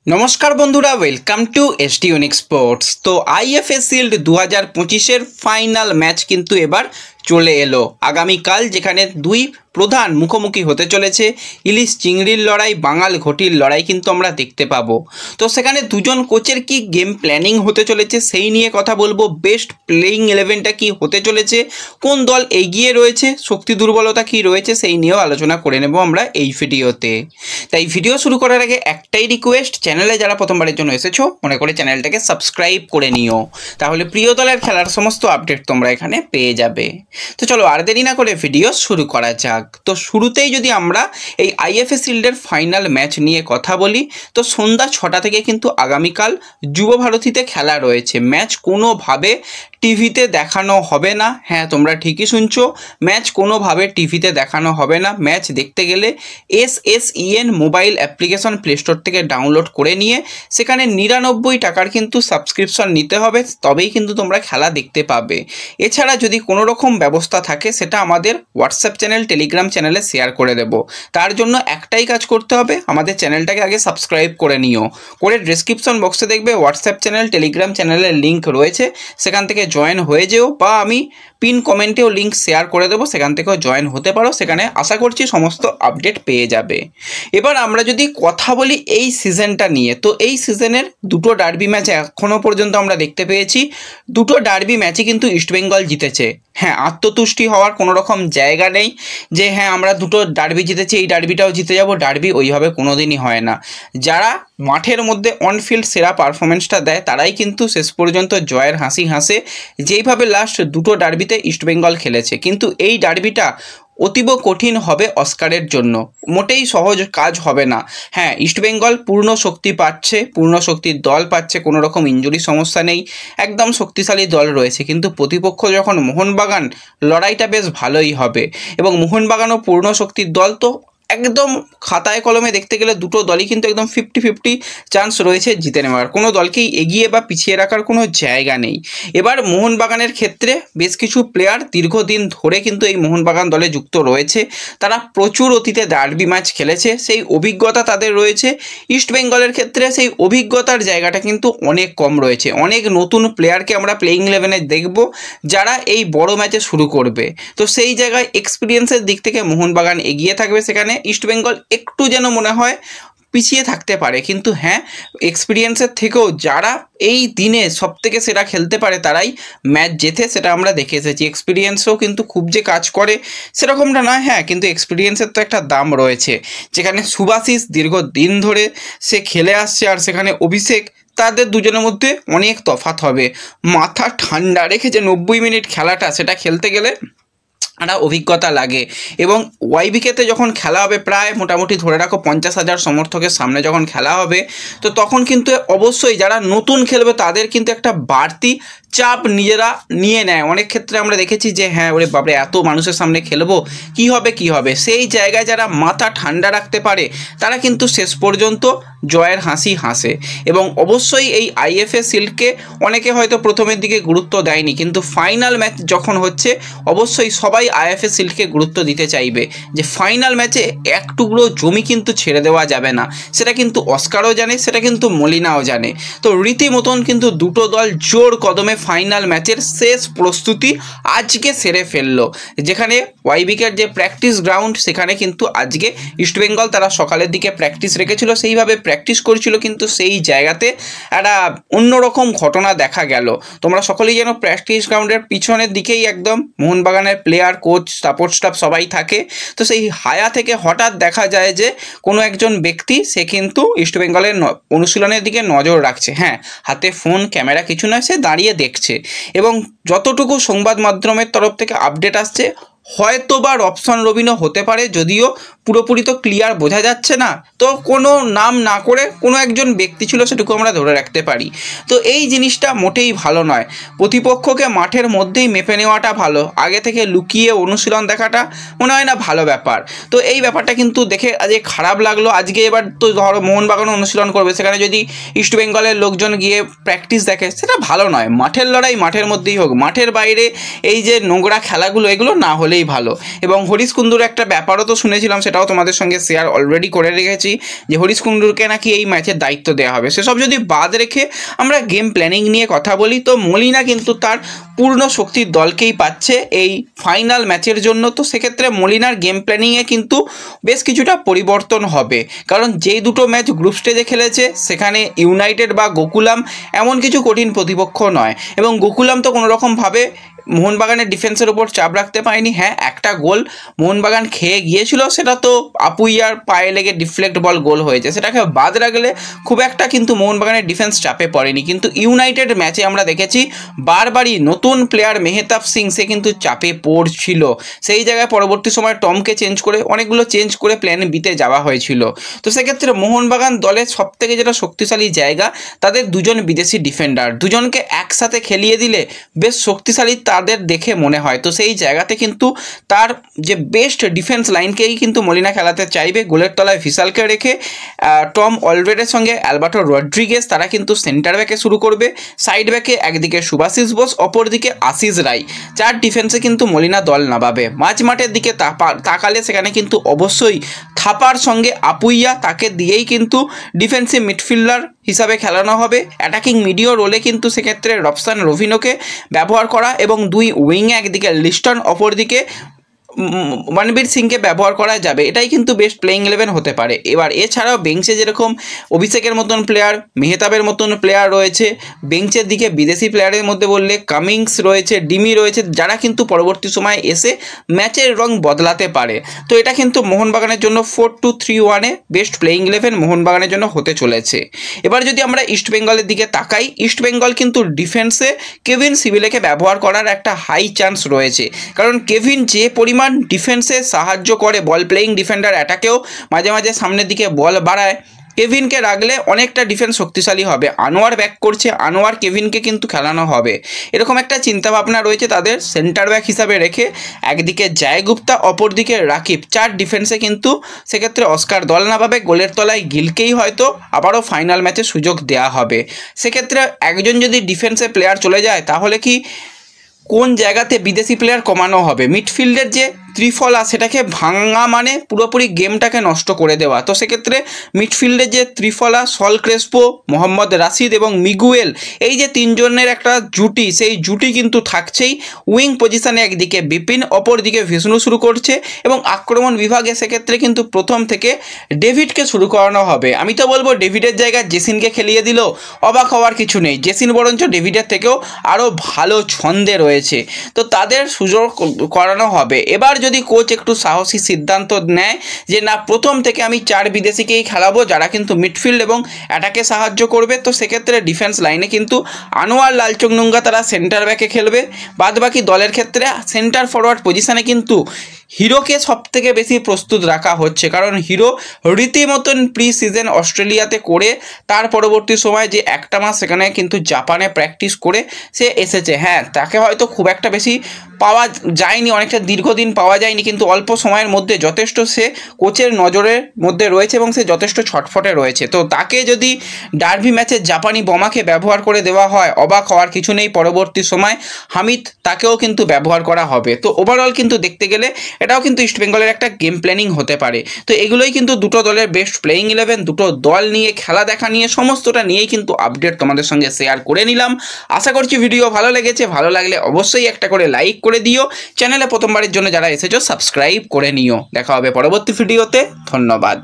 নমস্কার বন্ধুরা, welcome to ST unique sports. তো আইএফএ শিল্ড 2025-এর ফাইনাল ম্যাচ কিন্তু এবার চলে এলো আগামীকাল, যেখানে দুই প্রধান মুখোমুখি হতে চলেছে। ইলিশ চিংড়ির লড়াই, বাঙাল ঘটির লড়াই কিন্তু আমরা দেখতে পাবো। তো সেখানে দুজন কোচের কি গেম প্ল্যানিং হতে চলেছে সেই নিয়ে কথা বলবো। বেস্ট প্লেয়িং 11টা কি হতে চলেছে, কোন দল এগিয়ে রয়েছে, শক্তি দুর্বলতা কি রয়েছে সেই নিয়েও আলোচনা করে নেব আমরা এই ভিডিওতে। তাই ভিডিও শুরু করার আগে একটাই রিকোয়েস্ট, চ্যানেলে যারা প্রথমবারের জন্য এসেছো মনে করে চ্যানেলটাকে সাবস্ক্রাইব করে নিও, তাহলে প্রিয় দলের খেলার সমস্ত আপডেট তোমরা এখানে পেয়ে যাবে। তো চলো আর দেরি না করে ভিডিও শুরু করা যাক। তো শুরুতেই যদি আমরা এই আইএফএ শিল্ডের ফাইনাল ম্যাচ নিয়ে কথা বলি, তো সন্ধ্যা 6টা থেকে কিন্তু আগামীকাল যুব ভারতীতে খেলা রয়েছে। ম্যাচ কোনোভাবে টিভিতে দেখানো হবে না। হ্যাঁ, তোমরা ঠিকই শুনছো, ম্যাচ কোনোভাবে টিভিতে দেখানো হবে না। ম্যাচ দেখতে গেলে SSEN mobile application play store থেকে ডাউনলোড করে নিয়ে সেখানে 99 টাকার কিন্তু সাবস্ক্রিপশন নিতে হবে, তবেই কিন্তু তোমরা খেলা দেখতে পাবে। এছাড়া যদি কোনো রকম ব্যবস্থা থাকে সেটা আমাদের হোয়াটসঅ্যাপ চ্যানেল, টেলিগ্রাম চ্যানেলে শেয়ার করে দেব। তার জন্য একটাই কাজ করতে হবে, আমাদের চ্যানেলটাকে আগে সাবস্ক্রাইব করে নিও। করে ডেসক্রিপশন বক্সে দেখবে হোয়াটসঅ্যাপ চ্যানেল, টেলিগ্রাম চ্যানেলের লিঙ্ক রয়েছে, সেখান থেকে জয়েন হয়ে যেও, বা আমি পিন কমেন্টেও লিঙ্ক শেয়ার করে দেবো, সেখান থেকেও জয়েন হতে পারো। সেখানে আশা করছি সমস্ত আপডেট পেয়ে যাবে। এবার আমরা যদি কথা বলি এই সিজনটা নিয়ে, তো এই সিজনের দুটো ডার্বি ম্যাচ এখনও পর্যন্ত আমরা দেখতে পেয়েছি। দুটো ডার্বি ম্যাচই কিন্তু ইস্টবেঙ্গল জিতেছে। হ্যাঁ, আত্মতুষ্টি হওয়ার কোনো রকম জায়গা নেই যে হ্যাঁ আমরা দুটো ডার্বি জিতেছি, এই ডার্বিটাও জিতে যাব। ডার্বি ওইভাবে কোনো দিনই হয় না। যারা মাঠের মধ্যে অনফিল্ড সেরা পারফরমেন্সটা দেয় তারাই কিন্তু শেষ পর্যন্ত জয়ের হাসি হাসে, যেইভাবে লাস্ট দুটো ডার্বিতে ইস্টবেঙ্গল খেলেছে। কিন্তু এই ডার্বিটা অতীব কঠিন হবে অস্কারের জন্য, মোটেই সহজ কাজ হবে না। হ্যাঁ, ইস্টবেঙ্গল পূর্ণ শক্তি পাচ্ছে, পূর্ণ শক্তির দল পাচ্ছে, কোনো রকম ইনজুরি সমস্যা নেই, একদম শক্তিশালী দল রয়েছে। কিন্তু প্রতিপক্ষ যখন মোহনবাগান, লড়াইটা বেশ ভালোই হবে। এবং মোহনবাগানও পূর্ণ শক্তির দল, তো একদম খাতায় কলমে দেখতে গেলে দুটো দলই কিন্তু একদম 50-50 চান্স রয়েছে জিতে নেওয়ার। কোনো দলকেই এগিয়ে বা পিছিয়ে রাখার কোনো জায়গা নেই। এবার মোহনবাগানের ক্ষেত্রে বেশ কিছু প্লেয়ার দীর্ঘদিন ধরে কিন্তু এই মোহনবাগান দলে যুক্ত রয়েছে। তারা প্রচুর অতীতে ডার্বি ম্যাচ খেলেছে, সেই অভিজ্ঞতা তাদের রয়েছে। ইস্টবেঙ্গলের ক্ষেত্রে সেই অভিজ্ঞতার জায়গাটা কিন্তু অনেক কম রয়েছে। অনেক নতুন প্লেয়ারকে আমরা প্লেয়িং 11-এ দেখব যারা এই বড় ম্যাচে শুরু করবে। তো সেই জায়গায় এক্সপিরিয়েন্সের দিক থেকে মোহনবাগান এগিয়ে থাকবে, সেখানে ইস্টবেঙ্গল একটু যেন মনে হয় পিছিয়ে থাকতে পারে। কিন্তু হ্যাঁ, এক্সপিরিয়েন্সের থেকেও যারা এই দিনে সবথেকে সেরা খেলতে পারে তারাই ম্যাচ জেতে, সেটা আমরা দেখে এসেছি। এক্সপিরিয়েন্সও কিন্তু খুব যে কাজ করে সেরকমটা নয়, হ্যাঁ, কিন্তু এক্সপিরিয়েন্সের তো একটা দাম রয়েছে। যেখানে সুভাশিস দীর্ঘদিন ধরে সে খেলে আসছে, আর সেখানে অভিষেক, তাদের দুজনের মধ্যে অনেক তফাৎ হবে। মাথা ঠান্ডা রেখে যে 90 মিনিট খেলাটা, সেটা খেলতে গেলে একটা অভিজ্ঞতা লাগে। এবং ওয়াইবিকেতে যখন খেলা হবে, প্রায় মোটামুটি ধরে রাখো 50,000 সমর্থকের সামনে যখন খেলা হবে, তো তখন কিন্তু অবশ্যই যারা নতুন খেলবে তাদের কিন্তু একটা বাড়তি চাপ নিজেরা নিয়ে নেয়। অনেক ক্ষেত্রে আমরা দেখেছি যে হ্যাঁ ওরে বাপরে এত মানুষের সামনে খেলবো, কি হবে। সেই জায়গায় যারা মাথা ঠান্ডা রাখতে পারে তারা কিন্তু শেষ পর্যন্ত জয়ের হাসি হাসে। এবং অবশ্যই এই আইএফএ শিল্ডকে অনেকে হয়তো প্রথমের দিকে গুরুত্ব দেয়নি, কিন্তু ফাইনাল ম্যাচ যখন হচ্ছে অবশ্যই সবাই আইএফএ শিল্ডকে গুরুত্ব দিতে চাইবে। যে ফাইনাল ম্যাচে এক টুকরো জমি কিন্তু ছেড়ে দেওয়া যাবে না, সেটা কিন্তু অস্কারও জানে, সেটা কিন্তু মলিনাও জানে। তো রীতিমতন কিন্তু দুটো দল জোর কদমে ফাইনাল ম্যাচের শেষ প্রস্তুতি আজকে সেরে ফেললো। যেখানে ওয়াইবিকের যে প্র্যাকটিস গ্রাউন্ড, সেখানে কিন্তু আজকে ইস্টবেঙ্গল তারা সকালের দিকে প্র্যাকটিস রেখেছিল, সেইভাবে প্র্যাকটিস করছিল। কিন্তু সেই জায়গাতে একটা অন্যরকম ঘটনা দেখা গেল। তোমরা সকলেই যেন প্র্যাকটিস গ্রাউন্ডের পিছনের দিকেই একদম মোহনবাগানের প্লেয়ার, কোচ, সাপোর্ট স্টাফ সবাই থাকে। তো সেই হায়া থেকে হঠাৎ দেখা যায় যে কোনো একজন ব্যক্তি সে কিন্তু ইস্টবেঙ্গলের অনুশীলনের দিকে নজর রাখছে। হ্যাঁ, হাতে ফোন, ক্যামেরা কিছু নয়, সে দাঁড়িয়ে দেখছে। এবং যতটুকু সংবাদ মাধ্যমের তরফ থেকে আপডেট আসছে, হয়তো বা রবসন রবিনও হতে পারে, যদিও পুরোপুরি তো ক্লিয়ার বোঝা যাচ্ছে না। তো কোনো নাম না করে কোনো একজন ব্যক্তি ছিল, সেটুকু আমরা ধরে রাখতে পারি। তো এই জিনিসটা মোটেই ভালো নয়। প্রতিপক্ষকে মাঠের মধ্যেই মেপে নেওয়াটা ভালো, আগে থেকে লুকিয়ে অনুশীলন দেখাটা মনে হয় না ভালো ব্যাপার। তো এই ব্যাপারটা কিন্তু দেখে আজকে খারাপ লাগলো। আজকে এবার তো ধরো মোহনবাগানও অনুশীলন করবে, সেখানে যদি ইস্টবেঙ্গলের লোকজন গিয়ে প্র্যাকটিস দেখে, সেটা ভালো নয়। মাঠের লড়াই মাঠের মধ্যেই হোক, মাঠের বাইরে এই যে নোংরা খেলাগুলো, এগুলো না হলে হলেই ভালো। এবং হরিশ কুন্ডুর একটা ব্যাপারও তো শুনেছিলাম, সেটাও তোমাদের সঙ্গে শেয়ার অলরেডি করে রেখেছি, যে হরিশ কুন্ডুরকে নাকি এই ম্যাচের দায়িত্ব দেওয়া হবে। সেসব যদি বাদ রেখে আমরা গেম প্ল্যানিং নিয়ে কথা বলি, তো মলিনা কিন্তু তার পূর্ণ শক্তির দলকেই পাচ্ছে এই ফাইনাল ম্যাচের জন্য। তো সেক্ষেত্রে মলিনার গেম প্ল্যানিংয়ে কিন্তু বেশ কিছুটা পরিবর্তন হবে, কারণ যেই দুটো ম্যাচ গ্রুপ স্টেজে খেলেছে সেখানে ইউনাইটেড বা গোকুলাম এমন কিছু কঠিন প্রতিপক্ষ নয়, এবং গোকুলাম তো কোনোরকমভাবে মোহনবাগানের ডিফেন্সের উপর চাপ রাখতে পারেনি। হ্যাঁ, একটা গোল মোহনবাগান খেয়ে গিয়েছিল, সেটা তো আপুইয়ার পায়ে লেগে ডিফ্লেক্ট বল গোল হয়েছে, সেটাকে বাদ রাখলে খুব একটা কিন্তু মোহনবাগানের ডিফেন্স চাপে পড়েনি। কিন্তু ইউনাইটেড ম্যাচে আমরা দেখেছি বারবারই নতুন প্লেয়ার মেহতাব সিং সে কিন্তু চাপে পড়ছিল, সেই জায়গায় পরবর্তী সময় টমকে চেঞ্জ করে অনেকগুলো চেঞ্জ করে প্ল্যান বিতে যাওয়া হয়েছিল। তো সেক্ষেত্রে মোহনবাগান দলের সবথেকে যেটা শক্তিশালী জায়গা, তাদের দুজন বিদেশি ডিফেন্ডার, দুজনকে একসাথে খেলিয়ে দিলে বেশ শক্তিশালী তাদের দেখে মনে হয়। তো সেই জায়গাতে কিন্তু তার যে বেস্ট ডিফেন্স লাইনকেই কিন্তু মলিনা খেলাতে চাইবে। গোলের তলায় ভিশালকে রেখে টম অলরেডের সঙ্গে অ্যালবার্টো রড্রিগেজ তারা কিন্তু সেন্টার ব্যাকে শুরু করবে। সাইড ব্যাকে একদিকে সুভাশিস বোস, অপরদিকে আশিস রায়, 4 ডিফেন্সে কিন্তু মলিনা দল নামাবে। মাঝ মাঠের দিকে তাকালে সেখানে কিন্তু অবশ্যই থাপার সঙ্গে আপুইয়া, তাকে দিয়েই কিন্তু ডিফেন্সিভ মিডফিল্ডার হিসাবে খেলানো হবে। অ্যাটাকিং মিডিও রোলে কিন্তু সেক্ষেত্রে রবসান রবিনোকে ব্যবহার করা, এবং 2 উইংয়ে একদিকে লিস্টন, অপরদিকে মনবীর সিংকে ব্যবহার করা যাবে। এটাই কিন্তু বেস্ট প্লেইং 11 হতে পারে। এবার এছাড়াও বেঞ্চে যেরকম অভিষেকের মতন প্লেয়ার, মেহতাবের মতন প্লেয়ার রয়েছে, বেঞ্চের দিকে বিদেশি প্লেয়ারের মধ্যে বললে কামিংস রয়েছে, ডিমি রয়েছে, যারা কিন্তু পরবর্তী সময়ে এসে ম্যাচের রং বদলাতে পারে। তো এটা কিন্তু মোহনবাগানের জন্য 4-2-3-1-এ বেস্ট প্লেইং 11 মোহনবাগানের জন্য হতে চলেছে। এবার যদি আমরা ইস্টবেঙ্গলের দিকে তাকাই, ইস্টবেঙ্গল কিন্তু ডিফেন্সে কেভিন সিভিলেকে ব্যবহার করার একটা হাই চান্স রয়েছে, কারণ কেভিন যে পরিমাণ ডিফেন্সে সাহায্য করে, বল প্লেইং ডিফেন্ডার অ্যাটাকেও মাঝে মাঝে সামনের দিকে বল বাড়ায়, কেভিনকে রাখলে অনেকটা ডিফেন্স শক্তিশালী হবে। আনোয়ার ব্যাক করছে, আনোয়ার কেভিনকে কিন্তু খেলানো হবে, এরকম একটা চিন্তাভাবনা রয়েছে তাদের। সেন্টার ব্যাক হিসাবে রেখে একদিকে জয়গুপ্তা, অপরদিকে রাকিব, 4 ডিফেন্সে কিন্তু সেক্ষেত্রে অস্কার দল না পাবে। গোলের তলায় গিলকেই হয়তো আবারও ফাইনাল ম্যাচে সুযোগ দেওয়া হবে। সেক্ষেত্রে একজন যদি ডিফেন্সে প্লেয়ার চলে যায়, তাহলে কি কোন জায়গাতে বিদেশি প্লেয়ার কমানো হবে? মিডফিল্ডের যে ত্রিফলা সেটাকে ভাঙা মানে পুরোপুরি গেমটাকে নষ্ট করে দেওয়া। তো সেক্ষেত্রে মিডফিল্ডের যে ত্রিফলা, সল ক্রেসপো, মোহাম্মদ রাশিদ এবং মিগুয়েল, এই যে 3 জনের একটা জুটি, সেই জুটি কিন্তু থাকছেই। উইং পজিশনে একদিকে বিপিন, অপরদিকে ভিষ্ণু শুরু করছে, এবং আক্রমণ বিভাগে সেক্ষেত্রে কিন্তু প্রথম থেকে ডেভিডকে শুরু করানো হবে। আমি তো বলবো ডেভিডের জায়গায় জেসিনকে খেলিয়ে দিল, অবাক হওয়ার কিছু নেই। জেসিন বরঞ্চ ডেভিডের থেকেও আরও ভালো ছন্দে রয়েছে, তো তাদের সুযোগ করানো হবে। এবার যদি কোচ একটু সাহসী সিদ্ধান্ত নেয় যে না, প্রথম থেকে আমি 4 বিদেশিকেই খেলাবো যারা কিন্তু মিডফিল্ড এবং অ্যাটাকে সাহায্য করবে, তো সেক্ষেত্রে ডিফেন্স লাইনে কিন্তু আনোয়ার, লালচুংনুঙ্গা তারা সেন্টার ব্যাকে খেলবে। বাদবাকি দলের ক্ষেত্রে সেন্টার ফরওয়ার্ড পজিশনে কিন্তু হিরোকে সবথেকে বেশি প্রস্তুত রাখা হচ্ছে, কারণ হিরো রীতিমতন প্রি সিজন অস্ট্রেলিয়াতে করে তার পরবর্তী সময় যে একটা মাস সেখানে কিন্তু জাপানে প্র্যাকটিস করে সে এসেছে। হ্যাঁ, তাকে হয়তো খুব একটা বেশি পাওয়া যায়নি, অনেকটা দীর্ঘদিন পাওয়া যায়নি, কিন্তু অল্প সময়ের মধ্যে যথেষ্ট সে কোচের নজরের মধ্যে রয়েছে এবং সে যথেষ্ট ছটফটে রয়েছে। তো তাকে যদি ডার্বি ম্যাচে জাপানি বোমাকে ব্যবহার করে দেওয়া হয়, অবাক হওয়ার কিছু নেই। পরবর্তী সময় হামিদ, তাকেও কিন্তু ব্যবহার করা হবে। তো ওভারঅল কিন্তু দেখতে গেলে এটাও কিন্তু ইস্টবেঙ্গলের একটা গেম প্ল্যানিং হতে পারে। তো এগুলোই কিন্তু দুটো দলের বেস্ট প্লেইং 11, দুটো দল নিয়ে, খেলা দেখা নিয়ে, সমস্তটা নিয়েই কিন্তু আপডেট তোমাদের সঙ্গে শেয়ার করে নিলাম। আশা করছি ভিডিও ভালো লেগেছে। ভালো লাগলে অবশ্যই একটা করে লাইক করে দিও। চ্যানেলে প্রথমবারের জন্য যারা এসেছো সাবস্ক্রাইব করে নিও। দেখা হবে পরবর্তী ভিডিওতে। ধন্যবাদ।